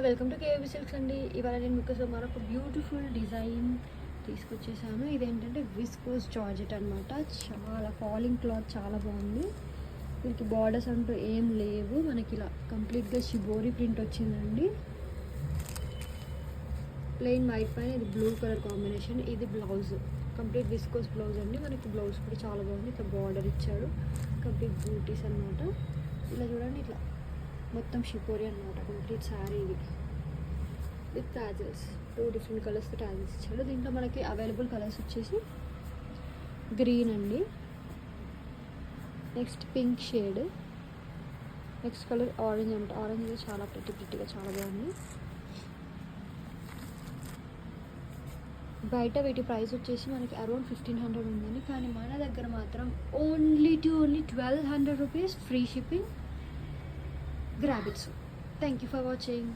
Welcome to KV silks అండి. ఇవాళ నేను మీకు మరొక బ్యూటిఫుల్ డిజైన్ తీసుకొచ్చేసాను. ఇదేంటంటే విస్కోస్ జార్జెట్ అనమాట. చాలా ఫాలింగ్ క్లాత్, చాలా బాగుంది. దీనికి బార్డర్స్ అంటూ ఏం లేవు. మనకి ఇలా కంప్లీట్గా షిబోరి ప్రింట్ వచ్చిందండి. ప్లెయిన్ వైట్ పైన ఇది బ్లూ కలర్ కాంబినేషన్. ఇది బ్లౌజ్, కంప్లీట్ విస్కోస్ బ్లౌజ్ అండి. మనకి బ్లౌజ్ కూడా చాలా బాగుంది. ఇట్లా బార్డర్ ఇచ్చాడు, కంప్లీట్ బూటీస్ అనమాట. ఇలా చూడండి, ఇట్లా మొత్తం షిపోరి అనమాట. కంప్లీట్ శారీ ఇది విత్ టాజిల్స్, 2 డిఫరెంట్ కలర్స్తో టాజిల్స్ ఇచ్చాడు. దీంట్లో మనకి అవైలబుల్ కలర్స్ వచ్చేసి గ్రీన్ అండి, next pink shade, next colour orange అనమాట. ఆరెంజ్ అయితే చాలా ప్రిట్టిగా చాలా బాగుంది. బయట వీటి ప్రైస్ వచ్చేసి మనకి అరౌండ్ 1500 ఉందని, కానీ మన దగ్గర మాత్రం only 1200 rupees, free shipping. Grab it soon. Thank you for watching.